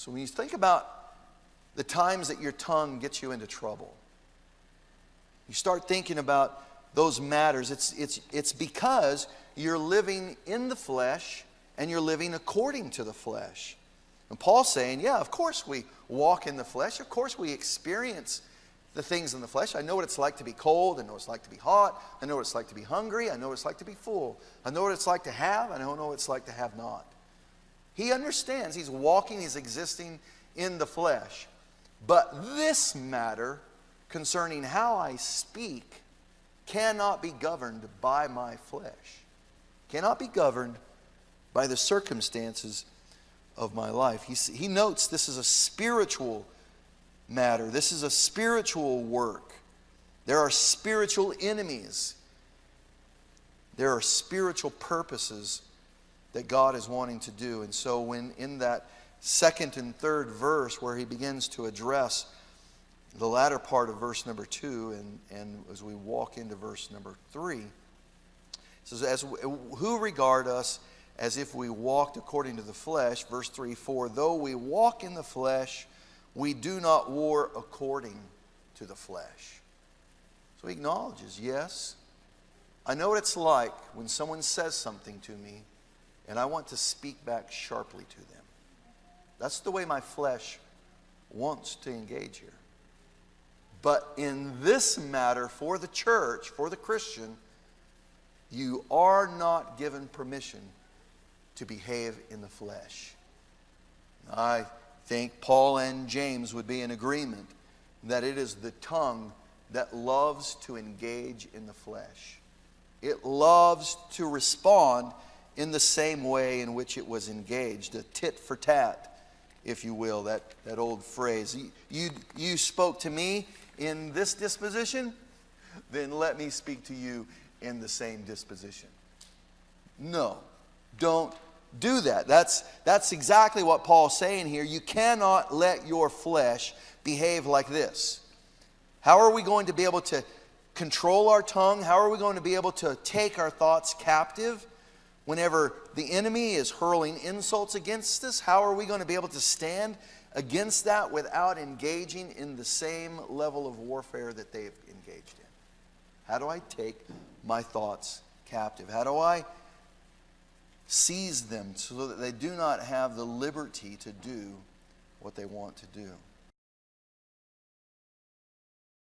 So when you think about the times that your tongue gets you into trouble, you start thinking about those matters. It's because you're living in the flesh and you're living according to the flesh. And Paul's saying, yeah, of course we walk in the flesh. Of course we experience the things in the flesh. I know what it's like to be cold. I know what it's like to be hot. I know what it's like to be hungry. I know what it's like to be full. I know what it's like to have. I know what it's like to have not. He understands. He's walking, he's existing in the flesh. But this matter concerning how I speak cannot be governed by my flesh. Cannot be governed by the circumstances of my life. He notes this is a spiritual matter. This is a spiritual work. There are spiritual enemies. There are spiritual purposes that God is wanting to do. And so when in that second and third verse where he begins to address the latter part of verse number 2 and as we walk into verse number 3, it says, who regard us as if we walked according to the flesh, verse 3, for though we walk in the flesh, we do not war according to the flesh. So he acknowledges, yes, I know what it's like when someone says something to me and I want to speak back sharply to them. That's the way my flesh wants to engage here. But in this matter, for the church, for the Christian, you are not given permission to behave in the flesh. I think Paul and James would be in agreement that it is the tongue that loves to engage in the flesh. It loves to respond in the same way in which it was engaged, a tit for tat, if you will, that old phrase. You spoke to me in this disposition, then let me speak to you in the same disposition. No, don't do that. That's exactly what Paul's saying here. You cannot let your flesh behave like this. How are we going to be able to control our tongue? How are we going to be able to take our thoughts captive whenever the enemy is hurling insults against us? How are we going to be able to stand against that without engaging in the same level of warfare that they've engaged in? How do I take my thoughts captive? How do I seize them so that they do not have the liberty to do what they want to do?